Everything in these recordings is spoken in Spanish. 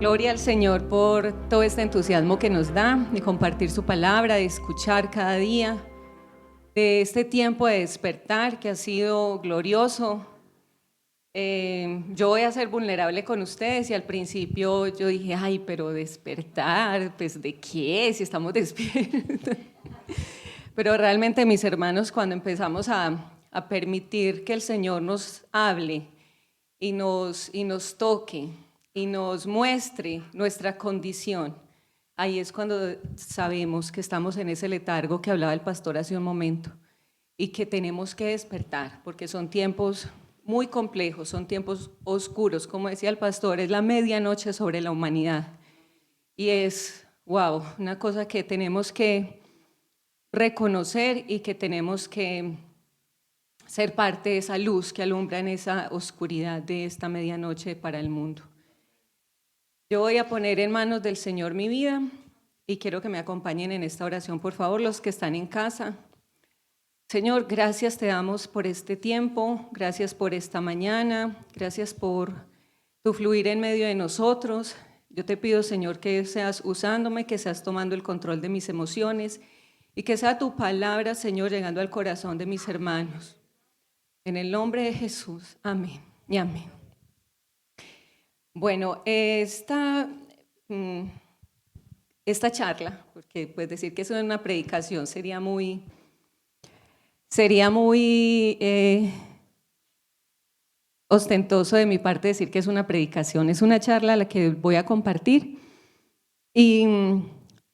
Gloria al Señor por todo este entusiasmo que nos da de compartir su palabra, de escuchar cada día, de este tiempo de despertar que ha sido glorioso. Yo voy a ser vulnerable con ustedes y al principio yo dije, ay, pero despertar, pues ¿de qué? Si estamos despiertos. Pero realmente mis hermanos, cuando empezamos a permitir que el Señor nos hable y nos toque y nos muestre nuestra condición, ahí es cuando sabemos que estamos en ese letargo que hablaba el pastor hace un momento y que tenemos que despertar, porque son tiempos muy complejos, son tiempos oscuros, como decía el pastor, es la medianoche sobre la humanidad y es, wow, una cosa que tenemos que reconocer y que tenemos que ser parte de esa luz que alumbra en esa oscuridad de esta medianoche para el mundo. Yo voy a poner en manos del Señor mi vida y quiero que me acompañen en esta oración, por favor, los que están en casa. Señor, gracias te damos por este tiempo, gracias por esta mañana, gracias por tu fluir en medio de nosotros. Yo te pido, Señor, que seas usándome, que seas tomando el control de mis emociones y que sea tu palabra, Señor, llegando al corazón de mis hermanos. En el nombre de Jesús, amén y amén. Bueno, esta charla, porque pues decir que es una predicación sería muy ostentoso de mi parte decir que es una predicación, es una charla a la que voy a compartir y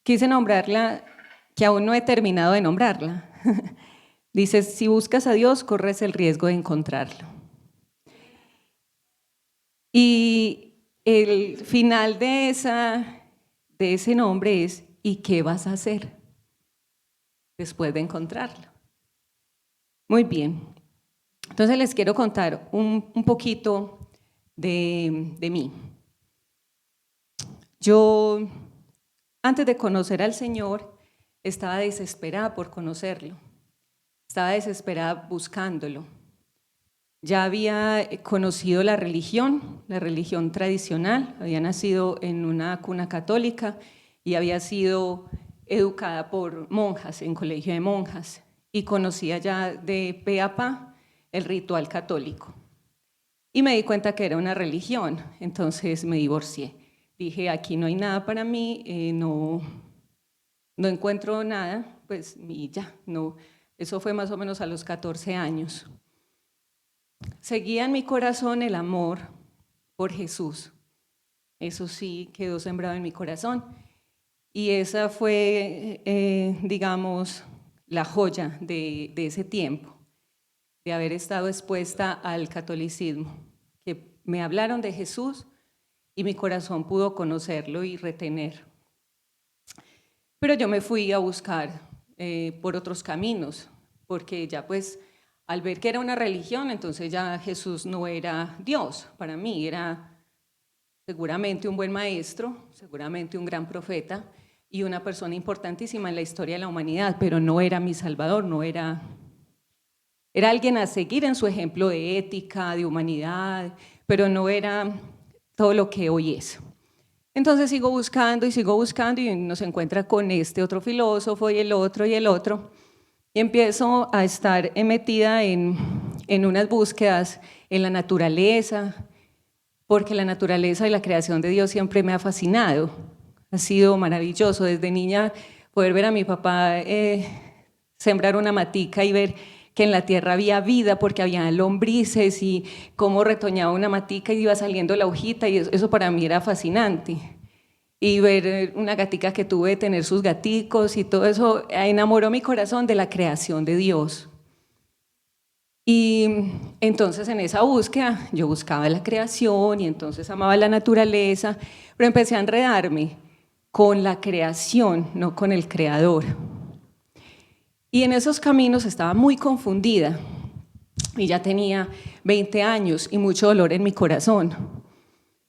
quise nombrarla, que aún no he terminado de nombrarla. Dice, si buscas a Dios, corres el riesgo de encontrarlo. Y el final de ese nombre es, ¿y qué vas a hacer después de encontrarlo? Muy bien, entonces les quiero contar un poquito de mí. Yo, antes de conocer al Señor, estaba desesperada por conocerlo, estaba desesperada buscándolo. Ya había conocido la religión tradicional, había nacido en una cuna católica y había sido educada por monjas, en colegio de monjas, y conocía ya de pe a pa el ritual católico. Y me di cuenta que era una religión, entonces me divorcié. Dije, aquí no hay nada para mí, no encuentro nada, pues y ya, no. Eso fue más o menos a los 14 años. Seguía en mi corazón el amor por Jesús. Eso sí quedó sembrado en mi corazón. Y esa fue, digamos, la joya de ese tiempo, de haber estado expuesta al catolicismo, que me hablaron de Jesús y mi corazón pudo conocerlo y retener. Pero yo me fui a buscar por otros caminos, porque ya pues al ver que era una religión, entonces ya Jesús no era Dios para mí, era seguramente un buen maestro, seguramente un gran profeta y una persona importantísima en la historia de la humanidad, pero no era mi Salvador, no era alguien a seguir en su ejemplo de ética, de humanidad, pero no era todo lo que hoy es. Entonces sigo buscando y nos encuentra con este otro filósofo y el otro, y empiezo a estar metida en unas búsquedas en la naturaleza, porque la naturaleza y la creación de Dios siempre me ha fascinado, ha sido maravilloso. Desde niña poder ver a mi papá sembrar una matica y ver que en la tierra había vida porque había lombrices y cómo retoñaba una matica y iba saliendo la hojita y eso para mí era fascinante. Y ver una gatica que tuve, tener sus gaticos y todo eso enamoró mi corazón de la creación de Dios. Y entonces en esa búsqueda yo buscaba la creación y entonces amaba la naturaleza, pero empecé a enredarme con la creación, no con el creador. Y en esos caminos estaba muy confundida y ya tenía 20 años y mucho dolor en mi corazón,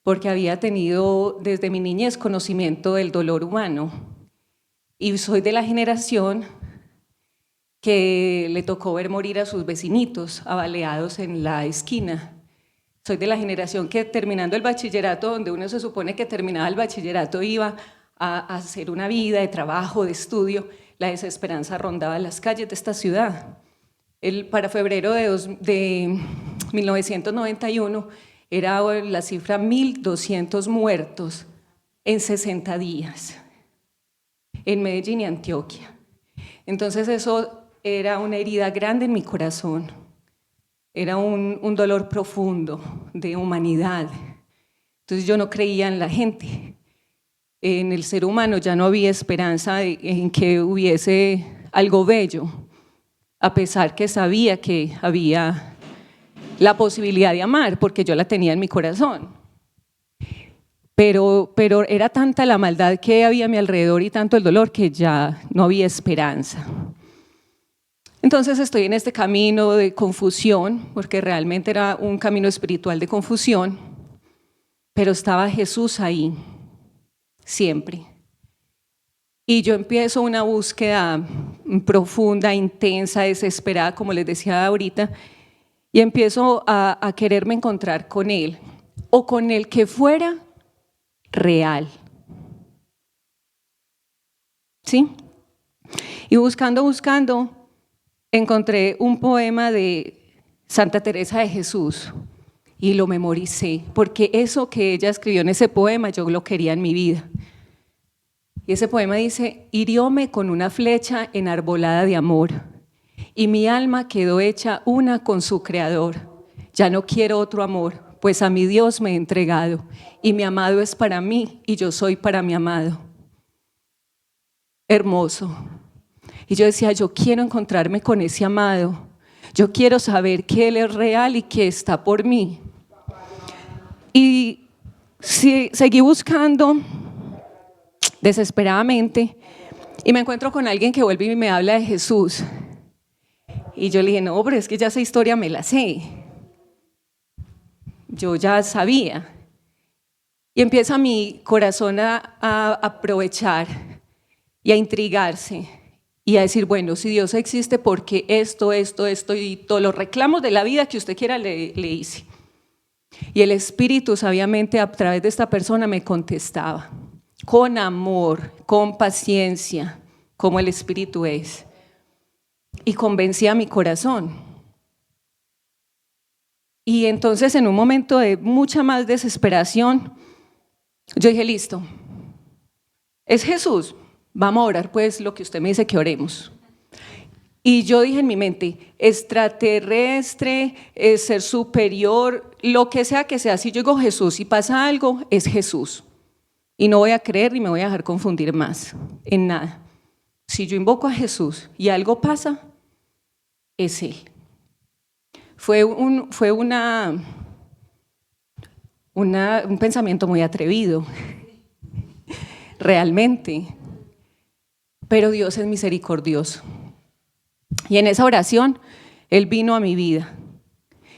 porque había tenido desde mi niñez conocimiento del dolor humano y soy de la generación que le tocó ver morir a sus vecinitos abaleados en la esquina. Soy de la generación que terminando el bachillerato, donde uno se supone que terminaba el bachillerato iba a hacer una vida de trabajo, de estudio, la desesperanza rondaba las calles de esta ciudad. Para febrero de 1991 era la cifra 1.200 muertos en 60 días en Medellín y Antioquia. Entonces eso era una herida grande en mi corazón, era un dolor profundo de humanidad. Entonces yo no creía en la gente, en el ser humano, ya no había esperanza en que hubiese algo bello, a pesar que sabía que había la posibilidad de amar, porque yo la tenía en mi corazón. Pero era tanta la maldad que había a mi alrededor y tanto el dolor que ya no había esperanza. Entonces estoy en este camino de confusión, porque realmente era un camino espiritual de confusión, pero estaba Jesús ahí, siempre. Y yo empiezo una búsqueda profunda, intensa, desesperada, como les decía ahorita, y empiezo a quererme encontrar con Él, o con el que fuera real. ¿Sí? Y buscando, encontré un poema de Santa Teresa de Jesús y lo memoricé, porque eso que ella escribió en ese poema yo lo quería en mi vida. Y ese poema dice: hirióme con una flecha enarbolada de amor, y mi alma quedó hecha una con su Creador. Ya no quiero otro amor, pues a mi Dios me he entregado, y mi amado es para mí, y yo soy para mi amado. Hermoso. Y yo decía, yo quiero encontrarme con ese amado, yo quiero saber que Él es real y que está por mí. Y seguí buscando desesperadamente, y me encuentro con alguien que vuelve y me habla de Jesús. Y yo le dije, no, pero es que ya esa historia me la sé. Yo ya sabía. Y empieza mi corazón a aprovechar y a intrigarse y a decir, bueno, si Dios existe, ¿por qué esto y todos los reclamos de la vida que usted quiera le hice? Y el Espíritu sabiamente a través de esta persona me contestaba, con amor, con paciencia, como el Espíritu es. Y convencía a mi corazón. Y entonces en un momento de mucha más desesperación, yo dije, listo, es Jesús, vamos a orar pues lo que usted me dice que oremos. Y yo dije en mi mente, extraterrestre, ser superior, lo que sea, si yo digo Jesús y pasa algo, es Jesús. Y no voy a creer ni me voy a dejar confundir más en nada. Si yo invoco a Jesús y algo pasa, es Él. Fue un pensamiento muy atrevido, realmente, pero Dios es misericordioso. Y en esa oración, Él vino a mi vida.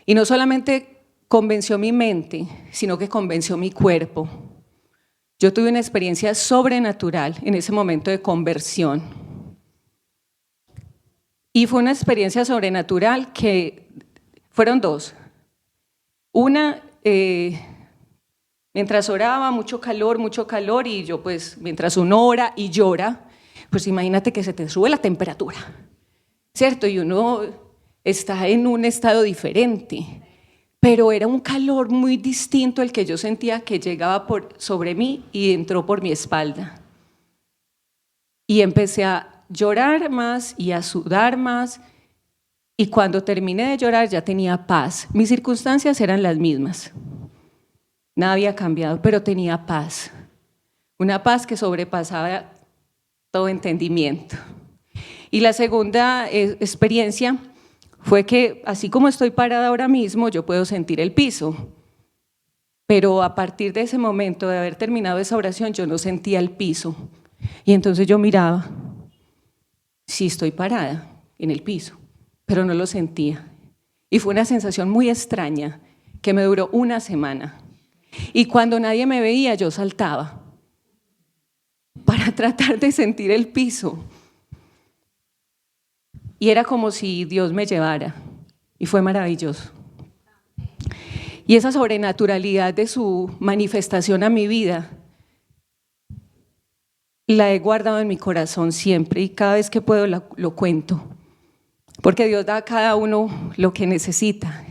Y no solamente convenció mi mente, sino que convenció mi cuerpo. Yo tuve una experiencia sobrenatural en ese momento de conversión. Y fue una experiencia sobrenatural que fueron dos. Una, mientras oraba, mucho calor, y yo pues, mientras uno ora y llora, pues imagínate que se te sube la temperatura, ¿cierto? Y uno está en un estado diferente, pero era un calor muy distinto el que yo sentía que llegaba sobre mí y entró por mi espalda. Y empecé a llorar más y a sudar más, y cuando terminé de llorar ya tenía paz. Mis circunstancias eran las mismas, nada había cambiado, pero tenía paz, una paz que sobrepasaba todo entendimiento. Y la segunda experiencia fue que, así como estoy parada ahora mismo, yo puedo sentir el piso, pero a partir de ese momento, de haber terminado esa oración, yo no sentía el piso. Y entonces yo miraba, sí estoy parada en el piso, pero no lo sentía. Y fue una sensación muy extraña que me duró una semana. Y cuando nadie me veía, yo saltaba para tratar de sentir el piso. Y era como si Dios me llevara. Y fue maravilloso. Y esa sobrenaturalidad de su manifestación a mi vida la he guardado en mi corazón siempre y cada vez que puedo lo cuento, porque Dios da a cada uno lo que necesita.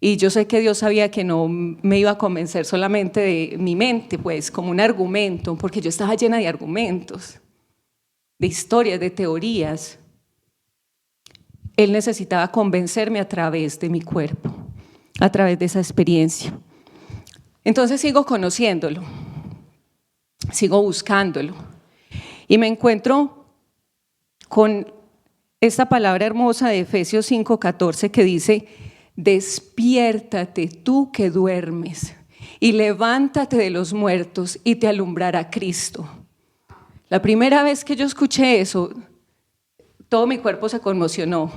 Y yo sé que Dios sabía que no me iba a convencer solamente de mi mente, pues como un argumento, porque yo estaba llena de argumentos, de historias, de teorías. Él necesitaba convencerme a través de mi cuerpo, a través de esa experiencia. Entonces sigo conociéndolo, sigo buscándolo y me encuentro con esta palabra hermosa de Efesios 5:14 que dice: despiértate tú que duermes y levántate de los muertos y te alumbrará Cristo. La primera vez que yo escuché eso, todo mi cuerpo se conmocionó.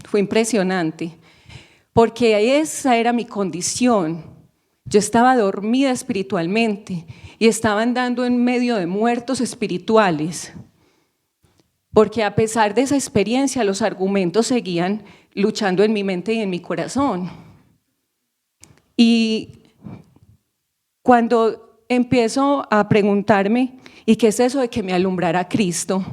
Fue impresionante, porque esa era mi condición. Yo estaba dormida espiritualmente y estaba andando en medio de muertos espirituales, porque a pesar de esa experiencia, los argumentos seguían luchando en mi mente y en mi corazón. Y cuando empiezo a preguntarme, ¿y qué es eso de que me alumbrara Cristo?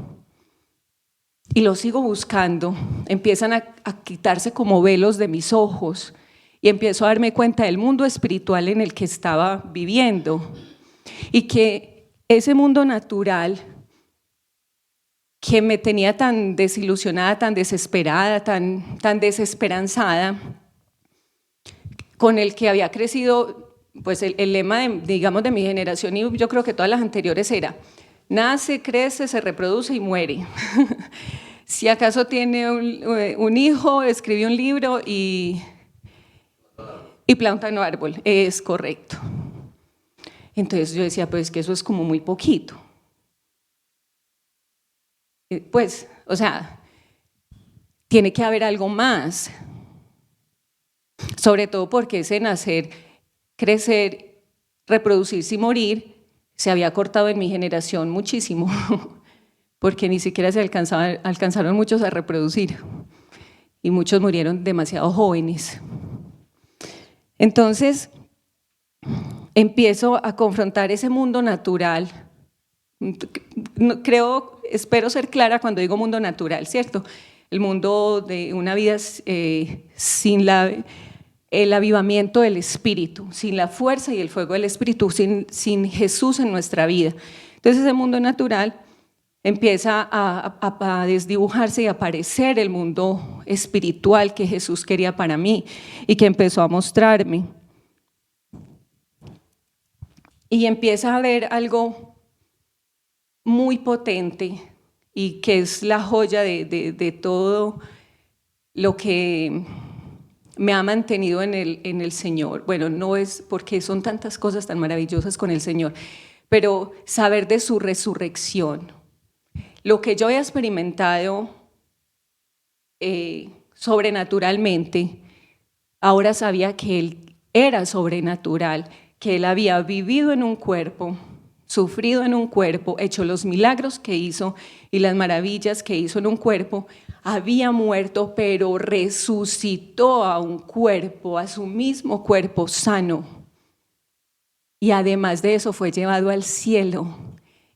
Y lo sigo buscando, empiezan a quitarse como velos de mis ojos y empiezo a darme cuenta del mundo espiritual en el que estaba viviendo y que ese mundo natural que me tenía tan desilusionada, tan desesperada, tan desesperanzada, con el que había crecido, pues el lema digamos de mi generación y yo creo que todas las anteriores era: nace, crece, se reproduce y muere. Si acaso tiene un hijo, escribe un libro y planta un árbol, es correcto. Entonces yo decía, pues que eso es como muy poquito. Pues, o sea, tiene que haber algo más. Sobre todo porque ese nacer, crecer, reproducirse y morir se había cortado en mi generación muchísimo, porque ni siquiera se alcanzaron muchos a reproducir y muchos murieron demasiado jóvenes. Entonces empiezo a confrontar ese mundo natural. Espero ser clara cuando digo mundo natural, ¿cierto? El mundo de una vida sin el avivamiento del Espíritu, sin la fuerza y el fuego del Espíritu, sin Jesús en nuestra vida. Entonces ese mundo natural empieza a desdibujarse y a aparecer el mundo espiritual que Jesús quería para mí y que empezó a mostrarme. Y empieza a ver algo muy potente y que es la joya de todo lo que me ha mantenido en el Señor. Bueno, no es porque son tantas cosas tan maravillosas con el Señor, pero saber de su resurrección. Lo que yo he experimentado sobrenaturalmente, ahora sabía que Él era sobrenatural, que Él había vivido en un cuerpo, sufrido en un cuerpo, hecho los milagros que hizo y las maravillas que hizo en un cuerpo, había muerto, pero resucitó a un cuerpo, a su mismo cuerpo sano. Y además de eso fue llevado al cielo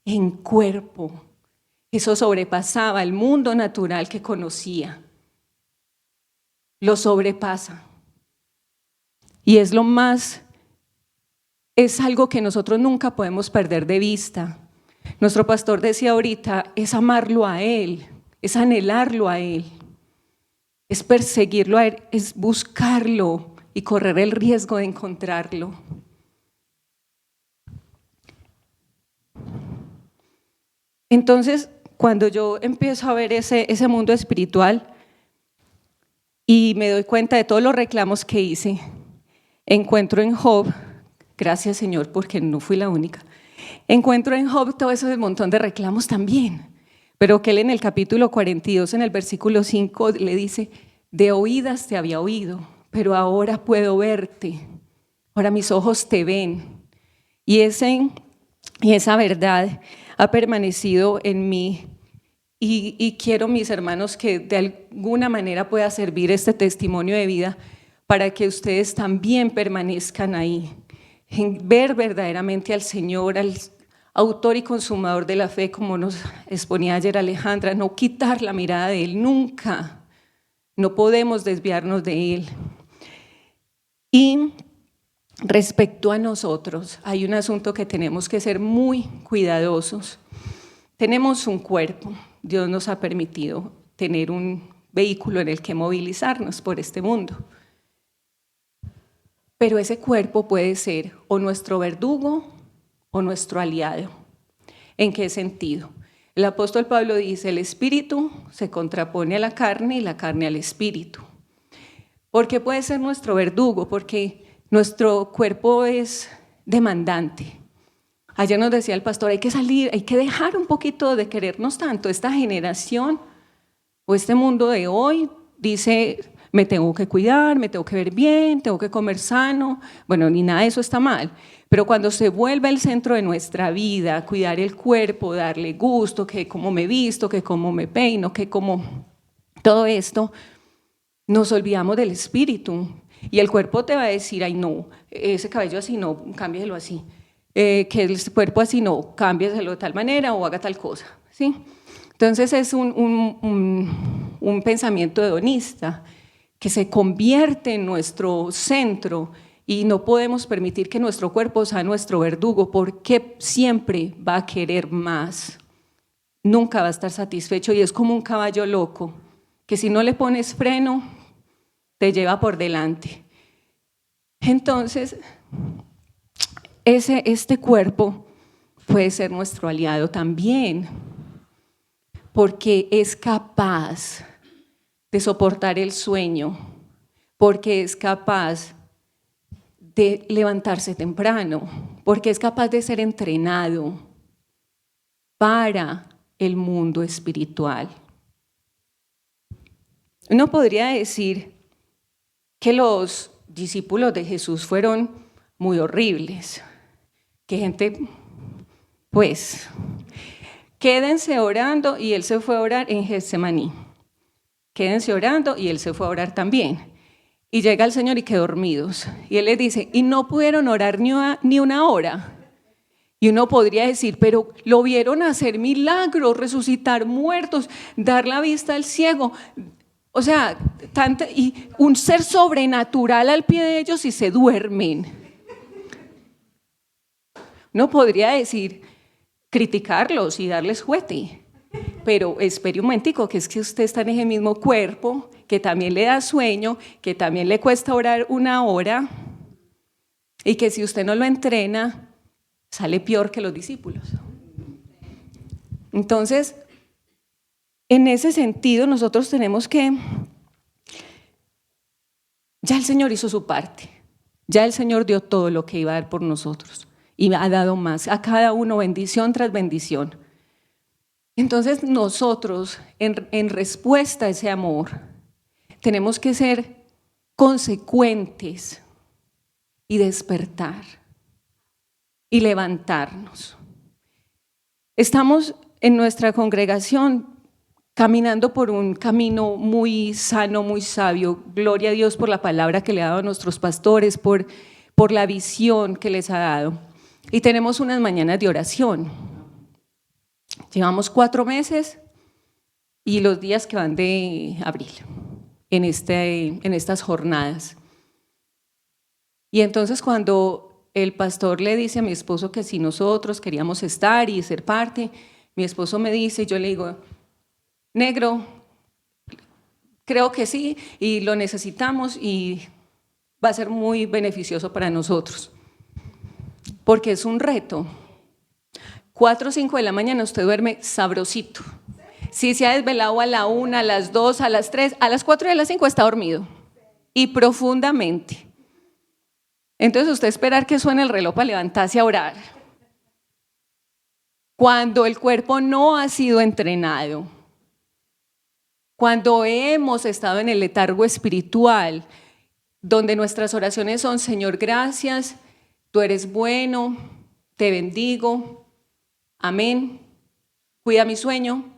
en cuerpo. Eso sobrepasaba el mundo natural que conocía. Lo sobrepasa. Y es algo que nosotros nunca podemos perder de vista. Nuestro pastor decía ahorita, es amarlo a Él, es anhelarlo a Él, es perseguirlo a Él, es buscarlo y correr el riesgo de encontrarlo. Entonces, cuando yo empiezo a ver ese mundo espiritual y me doy cuenta de todos los reclamos que hice, encuentro en Job, gracias Señor porque no fui la única, encuentro en Job todo ese montón de reclamos también, pero que él en el capítulo 42, en el versículo 5, le dice: de oídas te había oído, pero ahora puedo verte, ahora mis ojos te ven. Y esa verdad ha permanecido en mí y quiero, mis hermanos, que de alguna manera pueda servir este testimonio de vida para que ustedes también permanezcan ahí, en ver verdaderamente al Señor, al autor y consumador de la fe, como nos exponía ayer Alejandra, no quitar la mirada de Él nunca, no podemos desviarnos de Él. Y respecto a nosotros, hay un asunto que tenemos que ser muy cuidadosos. Tenemos un cuerpo, Dios nos ha permitido tener un vehículo en el que movilizarnos por este mundo. Pero ese cuerpo puede ser o nuestro verdugo o nuestro aliado. ¿En qué sentido? El apóstol Pablo dice, el espíritu se contrapone a la carne y la carne al espíritu. ¿Por qué puede ser nuestro verdugo? Porque nuestro cuerpo es demandante. Ayer nos decía el pastor, hay que salir, hay que dejar un poquito de querernos tanto. Esta generación o este mundo de hoy dice, me tengo que cuidar, me tengo que ver bien, tengo que comer sano. Bueno, ni nada de eso está mal. Pero cuando se vuelve el centro de nuestra vida, cuidar el cuerpo, darle gusto, que cómo me visto, que cómo me peino, que cómo todo esto, nos olvidamos del espíritu. Y el cuerpo te va a decir, ay no, ese cabello así no, cámbieselo así. Que el cuerpo así no, cámbieselo de tal manera o haga tal cosa, ¿sí? Entonces es un pensamiento hedonista que se convierte en nuestro centro y no podemos permitir que nuestro cuerpo sea nuestro verdugo porque siempre va a querer más, nunca va a estar satisfecho y es como un caballo loco que si no le pones freno te lleva por delante. Entonces, este cuerpo puede ser nuestro aliado también, porque es capaz de soportar el sueño, porque es capaz de levantarse temprano, porque es capaz de ser entrenado para el mundo espiritual. Uno podría decir que los discípulos de Jesús fueron muy horribles, que gente, pues, quédense orando y él se fue a orar en Getsemaní. Quédense orando y él se fue a orar también. Y llega el Señor y quedó dormidos. Y él les dice, y no pudieron orar ni una hora. Y uno podría decir, pero lo vieron hacer milagros, resucitar muertos, dar la vista al ciego. O sea, y un ser sobrenatural al pie de ellos y se duermen. Uno podría decir, criticarlos y darles juete. Pero espere un momentico, que es que usted está en ese mismo cuerpo, que también le da sueño, que también le cuesta orar una hora, y que si usted no lo entrena, sale peor que los discípulos. Entonces, en ese sentido, nosotros tenemos que, ya el Señor hizo su parte, ya el Señor dio todo lo que iba a dar por nosotros, y ha dado más, a cada uno bendición tras bendición. Entonces nosotros, en respuesta a ese amor, tenemos que ser consecuentes y despertar y levantarnos. Estamos en nuestra congregación caminando por un camino muy sano, muy sabio. Gloria a Dios por la palabra que le ha dado a nuestros pastores, por la visión que les ha dado. Y tenemos unas mañanas de oración. Llevamos 4 meses y los días que van de abril en estas jornadas. Y entonces cuando el pastor le dice a mi esposo que si nosotros queríamos estar y ser parte, mi esposo me dice, yo le digo, negro, creo que sí y lo necesitamos y va a ser muy beneficioso para nosotros, porque es un reto. 4 o 5 de la mañana usted duerme sabrosito. Si se ha desvelado a la 1, a las 2, a las 3, a las 4 y a las 5 está dormido. Y profundamente. Entonces usted esperar que suene el reloj para levantarse a orar. Cuando el cuerpo no ha sido entrenado. Cuando hemos estado en el letargo espiritual, donde nuestras oraciones son, Señor, gracias, tú eres bueno, te bendigo. Amén. Cuida mi sueño.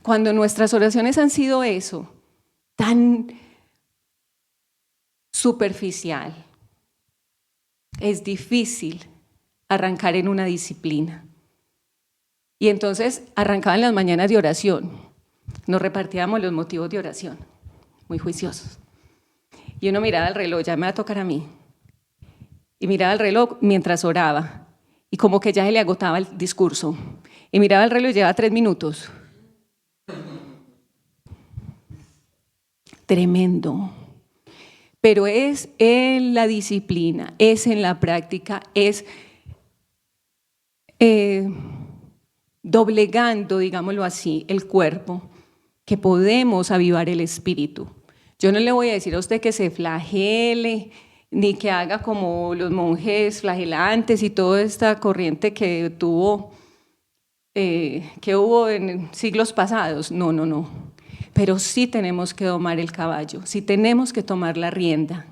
Cuando nuestras oraciones han sido eso, tan superficial. Es difícil arrancar en una disciplina. Y entonces arrancaban las mañanas de oración. Nos repartíamos los motivos de oración, muy juiciosos. Y uno miraba el reloj, ya me va a tocar a mí. Y miraba el reloj mientras oraba. Y como que ya se le agotaba el discurso. Y miraba el reloj y llevaba 3 minutos. Tremendo. Pero es en la disciplina, es en la práctica, es doblegando, digámoslo así, el cuerpo, que podemos avivar el espíritu. Yo no le voy a decir a usted que se flagele, ni que haga como los monjes flagelantes y toda esta corriente que hubo en siglos pasados. No. Pero sí tenemos que domar el caballo, sí tenemos que tomar la rienda,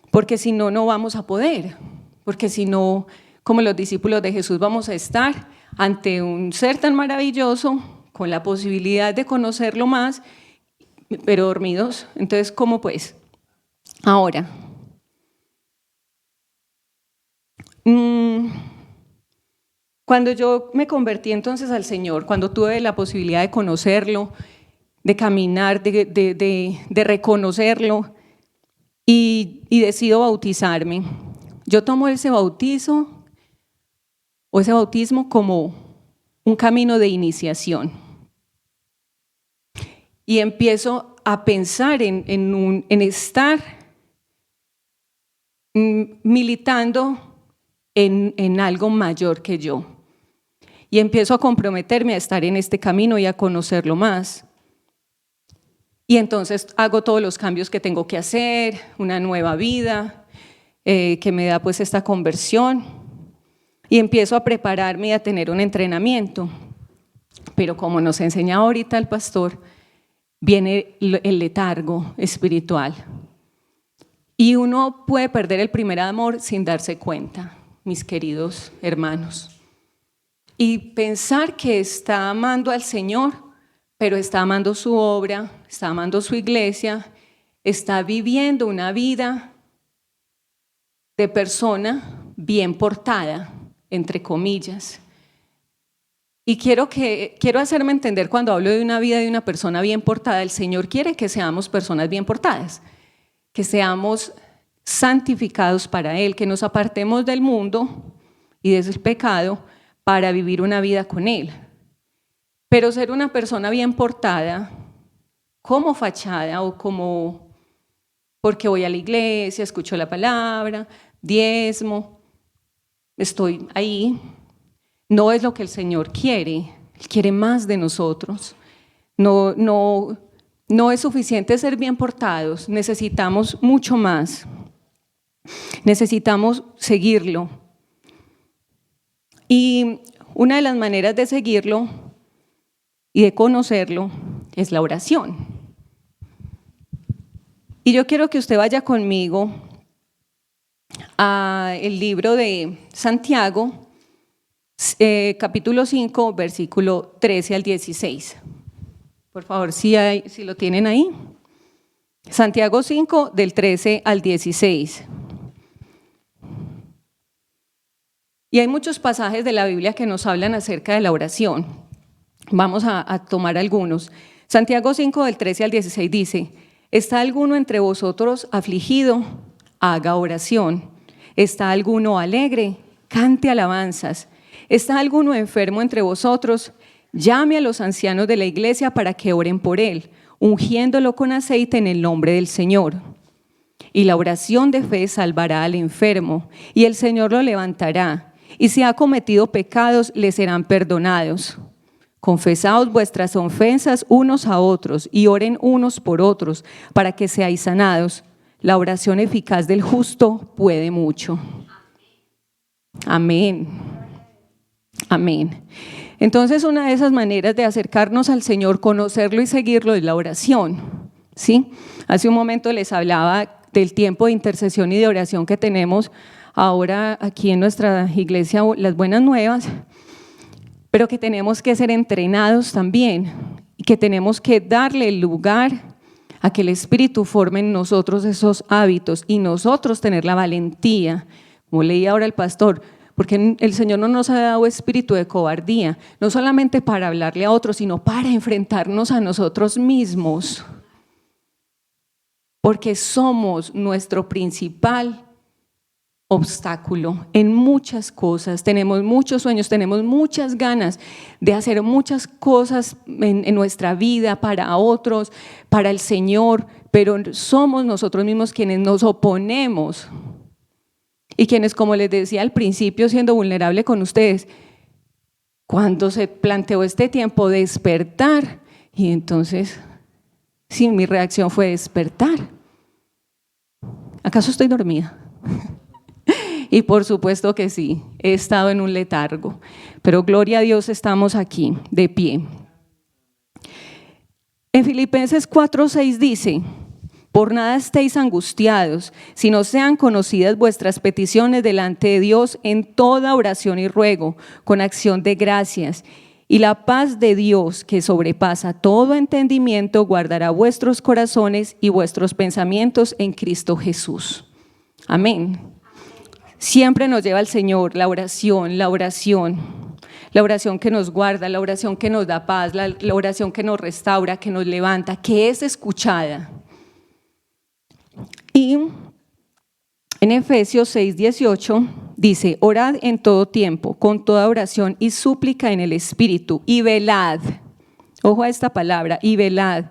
porque si no, no vamos a poder, porque si no, como los discípulos de Jesús, vamos a estar ante un ser tan maravilloso, con la posibilidad de conocerlo más, pero dormidos. Entonces, ¿cómo pues? Ahora, cuando yo me convertí entonces al Señor, cuando tuve la posibilidad de conocerlo, de caminar, de reconocerlo y decido bautizarme, yo tomo ese bautismo como un camino de iniciación y empiezo a pensar en estar militando en algo mayor que yo y empiezo a comprometerme a estar en este camino y a conocerlo más. Y entonces hago todos los cambios que tengo que hacer, una nueva vida que me da pues esta conversión y empiezo a prepararme y a tener un entrenamiento. Pero como nos enseña ahorita el pastor, viene el letargo espiritual y uno puede perder el primer amor sin darse cuenta, mis queridos hermanos, y pensar que está amando al Señor, pero está amando su obra, está amando su iglesia, está viviendo una vida de persona bien portada, entre comillas. Y quiero hacerme entender cuando hablo de una vida de una persona bien portada. El Señor quiere que seamos personas bien portadas, que seamos santificados para Él, que nos apartemos del mundo y del pecado para vivir una vida con Él. Pero ser una persona bien portada, como fachada o como porque voy a la iglesia, escucho la palabra, diezmo, estoy ahí, no es lo que el Señor quiere. Él quiere más de nosotros. No es suficiente ser bien portados, necesitamos mucho más. Necesitamos seguirlo. Y una de las maneras de seguirlo y de conocerlo es la oración. Y yo quiero que usted vaya conmigo al libro de Santiago, capítulo 5, versículo 13 al 16. Por favor, si lo tienen ahí. Santiago 5, del 13 al 16. Y hay muchos pasajes de la Biblia que nos hablan acerca de la oración. Vamos a tomar algunos. Santiago 5, del 13 al 16 dice: ¿Está alguno entre vosotros afligido? Haga oración. ¿Está alguno alegre? Cante alabanzas. ¿Está alguno enfermo entre vosotros? Llame a los ancianos de la iglesia para que oren por él, ungiéndolo con aceite en el nombre del Señor. Y la oración de fe salvará al enfermo, y el Señor lo levantará. Y si ha cometido pecados, le serán perdonados. Confesaos vuestras ofensas unos a otros y oren unos por otros para que seáis sanados. La oración eficaz del justo puede mucho. Amén. Amén. Entonces, una de esas maneras de acercarnos al Señor, conocerlo y seguirlo es la oración, ¿sí? Hace un momento les hablaba del tiempo de intercesión y de oración que tenemos ahora aquí en nuestra iglesia, Las Buenas Nuevas, pero que tenemos que ser entrenados también y que tenemos que darle el lugar a que el Espíritu forme en nosotros esos hábitos y nosotros tener la valentía, como leía ahora el pastor, porque el Señor no nos ha dado espíritu de cobardía, no solamente para hablarle a otros, sino para enfrentarnos a nosotros mismos, porque somos nuestro principal obstáculo en muchas cosas. Tenemos muchos sueños, tenemos muchas ganas de hacer muchas cosas en nuestra vida para otros, para el Señor, pero somos nosotros mismos quienes nos oponemos y quienes, como les decía al principio, siendo vulnerable con ustedes, cuando se planteó este tiempo de despertar, y entonces sí, mi reacción fue despertar. ¿Acaso estoy dormida? Y por supuesto que sí, he estado en un letargo, pero gloria a Dios estamos aquí, de pie. En Filipenses 4:6 dice: por nada estéis angustiados, sino sean conocidas vuestras peticiones delante de Dios en toda oración y ruego, con acción de gracias. Y la paz de Dios, que sobrepasa todo entendimiento, guardará vuestros corazones y vuestros pensamientos en Cristo Jesús. Amén. Siempre nos lleva al Señor la oración, la oración que nos guarda, la oración que nos da paz, la oración que nos restaura, que nos levanta, que es escuchada. Y en Efesios 6:18 dice: orad en todo tiempo, con toda oración y súplica en el Espíritu, y velad, ojo a esta palabra, y velad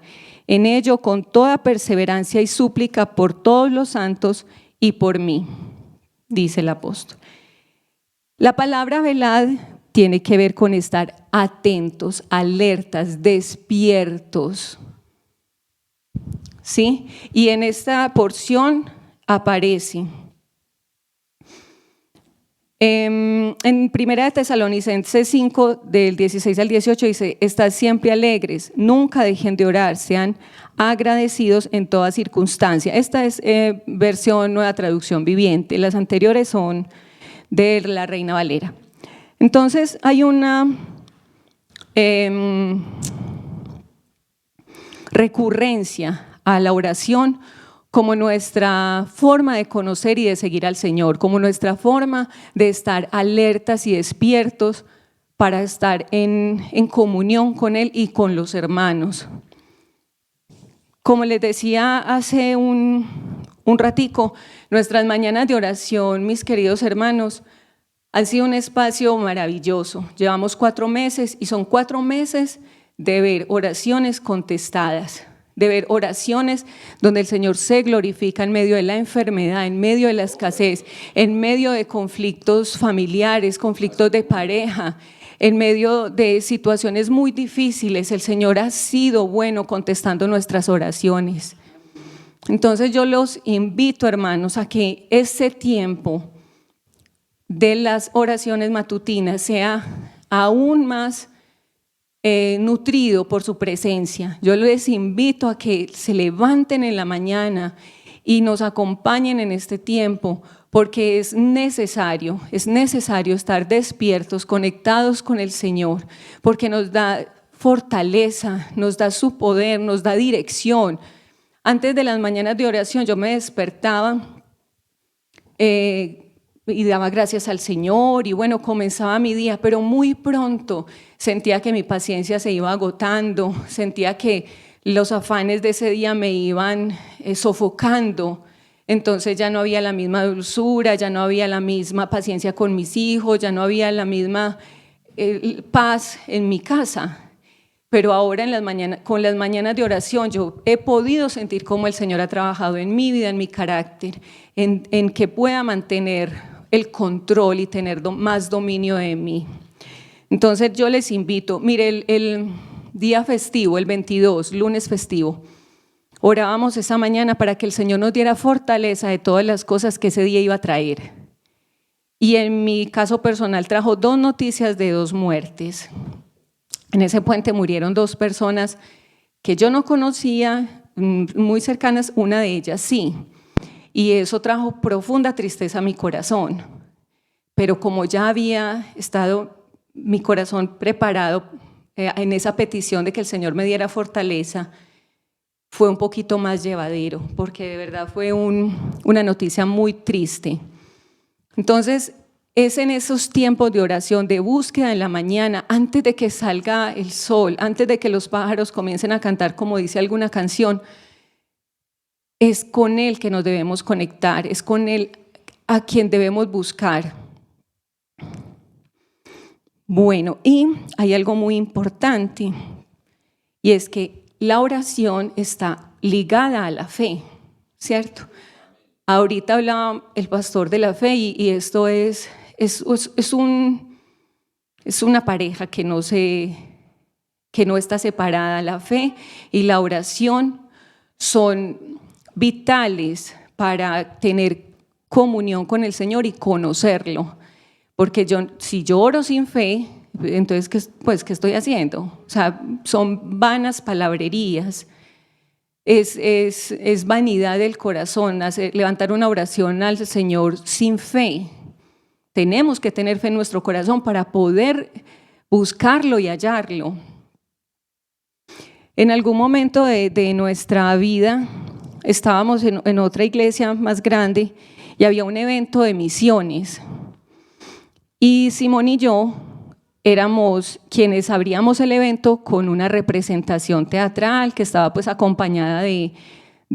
en ello con toda perseverancia y súplica por todos los santos y por mí, dice el apóstol. La palabra velad tiene que ver con estar atentos, alertas, despiertos, ¿sí? Y en esta porción aparece en 1 Tesalonicenses 5 del 16 al 18 dice: estad siempre alegres, nunca dejen de orar, sean agradecidos en toda circunstancia. Esta es versión Nueva Traducción Viviente, las anteriores son de la Reina Valera. Entonces hay una recurrencia a la oración como nuestra forma de conocer y de seguir al Señor, como nuestra forma de estar alertas y despiertos para estar en comunión con Él y con los hermanos. Como les decía hace un ratico, nuestras mañanas de oración, mis queridos hermanos, han sido un espacio maravilloso. Llevamos 4 meses y son 4 meses de ver oraciones contestadas, de ver oraciones donde el Señor se glorifica en medio de la enfermedad, en medio de la escasez, en medio de conflictos familiares, conflictos de pareja, en medio de situaciones muy difíciles. El Señor ha sido bueno contestando nuestras oraciones. Entonces yo los invito, hermanos, a que ese tiempo de las oraciones matutinas sea aún más nutrido por su presencia. Yo les invito a que se levanten en la mañana y nos acompañen en este tiempo, porque es necesario estar despiertos, conectados con el Señor, porque nos da fortaleza, nos da su poder, nos da dirección. Antes de las mañanas de oración yo me despertaba y daba gracias al Señor y bueno, comenzaba mi día, pero muy pronto sentía que mi paciencia se iba agotando, sentía que los afanes de ese día me iban sofocando. Entonces ya no había la misma dulzura, ya no había la misma paciencia con mis hijos, ya no había la misma paz en mi casa. Pero ahora con las mañanas de oración yo he podido sentir cómo el Señor ha trabajado en mi vida, en mi carácter, en que pueda mantener el control y tener más dominio de mí. Entonces yo les invito, mire, el día festivo, el 22, lunes festivo, orábamos esa mañana para que el Señor nos diera fortaleza de todas las cosas que ese día iba a traer. Y en mi caso personal trajo 2 noticias de 2 muertes. En ese puente murieron 2 personas que yo no conocía, muy cercanas, una de ellas sí. Y eso trajo profunda tristeza a mi corazón. Pero como ya había estado mi corazón preparado en esa petición de que el Señor me diera fortaleza, fue un poquito más llevadero, porque de verdad fue una noticia muy triste. Entonces, es en esos tiempos de oración, de búsqueda en la mañana, antes de que salga el sol, antes de que los pájaros comiencen a cantar, como dice alguna canción, es con Él que nos debemos conectar, es con Él a quien debemos buscar. Bueno, y hay algo muy importante, y es que la oración está ligada a la fe, ¿cierto? Ahorita hablaba el pastor de la fe y esto es una pareja que no está separada. La fe y la oración son vitales para tener comunión con el Señor y conocerlo. Porque si yo oro sin fe, entonces, ¿qué estoy haciendo? O sea, son vanas palabrerías. Es vanidad del corazón, levantar una oración al Señor sin fe. Tenemos que tener fe en nuestro corazón para poder buscarlo y hallarlo. En algún momento de nuestra vida estábamos en otra iglesia más grande y había un evento de misiones. Y Simón y yo éramos quienes abríamos el evento con una representación teatral que estaba pues acompañada de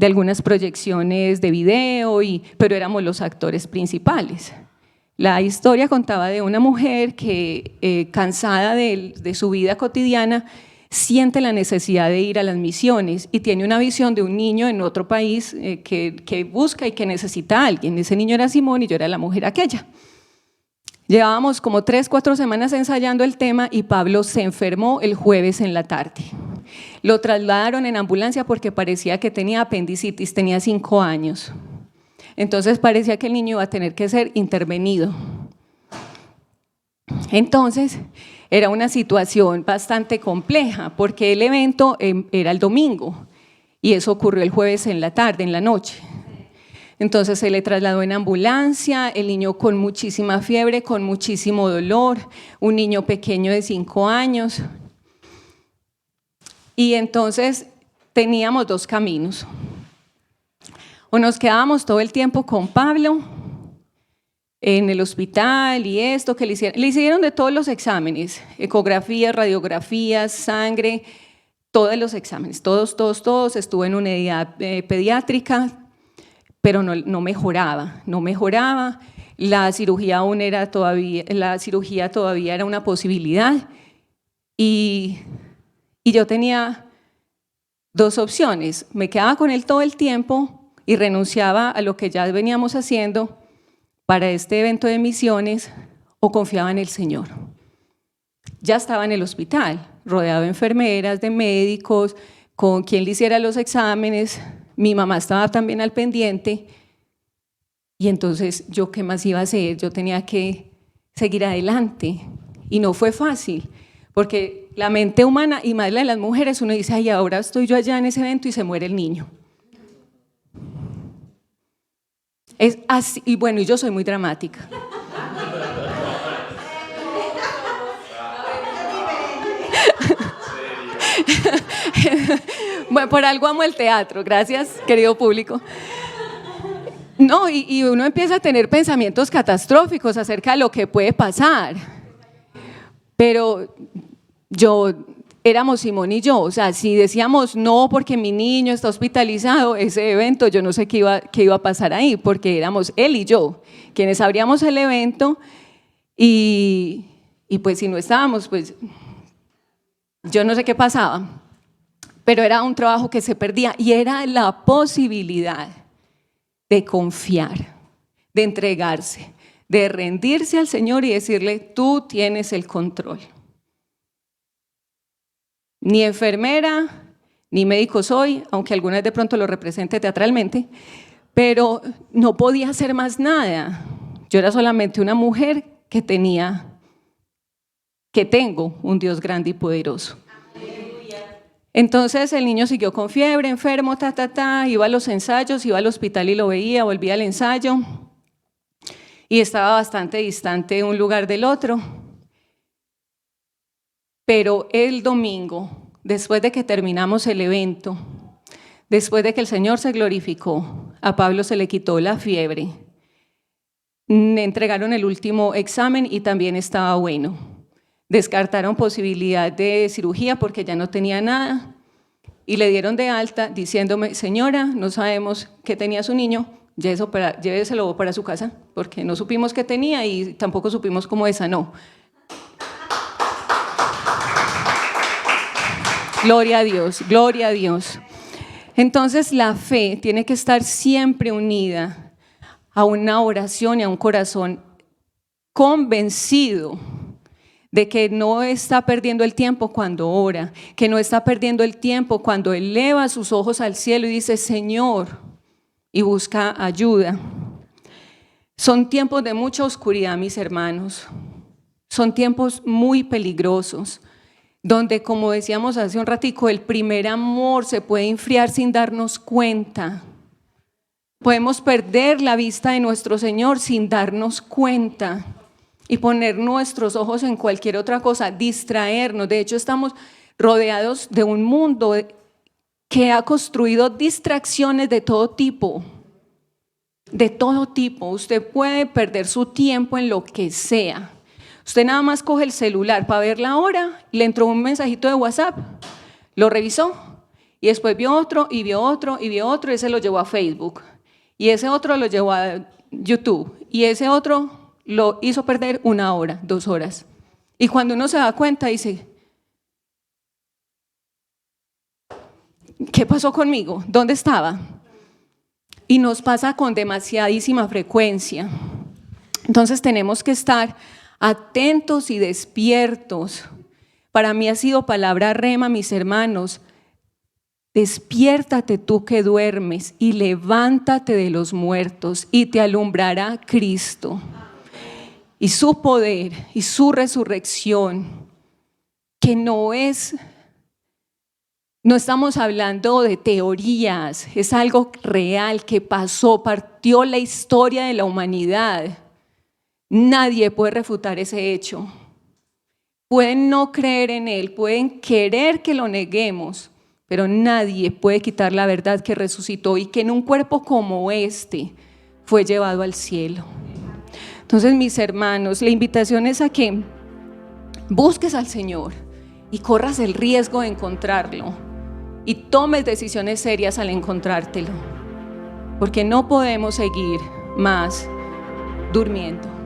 algunas proyecciones de video, pero éramos los actores principales. La historia contaba de una mujer que, cansada de su vida cotidiana, siente la necesidad de ir a las misiones y tiene una visión de un niño en otro país que busca y que necesita a alguien. Ese niño era Simón y yo era la mujer aquella. Llevábamos como 3-4 semanas ensayando el tema y Pablo se enfermó el jueves en la tarde. Lo trasladaron en ambulancia porque parecía que tenía apendicitis, tenía 5 años. Entonces parecía que el niño iba a tener que ser intervenido. Entonces era una situación bastante compleja porque el evento era el domingo y eso ocurrió el jueves en la tarde, en la noche. Entonces se le trasladó en ambulancia, el niño con muchísima fiebre, con muchísimo dolor, un niño pequeño de 5 años. Y entonces teníamos 2 caminos. O nos quedábamos todo el tiempo con Pablo en el hospital y esto que le hicieron de todos los exámenes, ecografías, radiografías, sangre, todos los exámenes, todos, estuvo en una unidad pediátrica, pero no mejoraba. La cirugía todavía era una posibilidad y yo tenía 2 opciones: me quedaba con él todo el tiempo y renunciaba a lo que ya veníamos haciendo para este evento de misiones, o confiaba en el Señor. Ya estaba en el hospital, rodeado de enfermeras, de médicos, con quien le hiciera los exámenes. Mi mamá estaba también al pendiente y entonces ¿yo qué más iba a hacer? Yo tenía que seguir adelante y no fue fácil porque la mente humana y más la de las mujeres, uno dice, ay, ahora estoy yo allá en ese evento y se muere el niño. Es así, y bueno, y yo soy muy dramática. Bueno, por algo amo el teatro, gracias, querido público. No, y uno empieza a tener pensamientos catastróficos acerca de lo que puede pasar. Pero éramos Simón y yo, o sea, si decíamos no porque mi niño está hospitalizado, ese evento yo no sé qué iba a pasar ahí, porque éramos él y yo quienes abríamos el evento y pues si no estábamos, pues yo no sé qué pasaba, pero era un trabajo que se perdía y era la posibilidad de confiar, de entregarse, de rendirse al Señor y decirle, tú tienes el control. Ni enfermera, ni médico soy, aunque algunas de pronto lo represente teatralmente, pero no podía hacer más nada. Yo era solamente una mujer que tengo un Dios grande y poderoso. Entonces el niño siguió con fiebre, enfermo, iba a los ensayos, iba al hospital y lo veía, volvía al ensayo y estaba bastante distante un lugar del otro. Pero el domingo, después de que terminamos el evento, Después de que el Señor se glorificó, a Pablo se le quitó la fiebre. Le entregaron el último examen y también estaba bueno. Descartaron posibilidad de cirugía porque ya no tenía nada y le dieron de alta diciéndome: señora, no sabemos qué tenía su niño, lléveselo para su casa porque no supimos qué tenía y tampoco supimos cómo sanó. Gloria a Dios, gloria a Dios. Entonces la fe tiene que estar siempre unida a una oración y a un corazón convencido de que no está perdiendo el tiempo cuando ora, que no está perdiendo el tiempo cuando eleva sus ojos al cielo y dice: Señor, y busca ayuda. Son tiempos de mucha oscuridad, mis hermanos. Son tiempos muy peligrosos, donde, como decíamos hace un ratico, el primer amor se puede enfriar sin darnos cuenta. Podemos perder la vista de nuestro Señor sin darnos cuenta y poner nuestros ojos en cualquier otra cosa, distraernos. De hecho, estamos rodeados de un mundo que ha construido distracciones de todo tipo. De todo tipo. Usted puede perder su tiempo en lo que sea. Usted nada más coge el celular para ver la hora, le entró un mensajito de WhatsApp, lo revisó y después vio otro y vio otro y vio otro y ese lo llevó a Facebook y ese otro lo llevó a YouTube y ese otro lo hizo perder 1 hora, 2 horas. Y cuando uno se da cuenta dice: ¿qué pasó conmigo? ¿Dónde estaba? Y nos pasa con demasiadísima frecuencia. Entonces tenemos que estar atentos y despiertos. Para mí ha sido palabra rema, mis hermanos. Despiértate tú que duermes y levántate de los muertos y te alumbrará Cristo. Y su poder y su resurrección, que no estamos hablando de teorías, es algo real que pasó, partió la historia de la humanidad. Nadie puede refutar ese hecho. Pueden no creer en él, pueden querer que lo neguemos, pero nadie puede quitar la verdad que resucitó y que en un cuerpo como este fue llevado al cielo. Entonces, mis hermanos, la invitación es a que busques al Señor y corras el riesgo de encontrarlo y tomes decisiones serias al encontrártelo, porque no podemos seguir más durmiendo.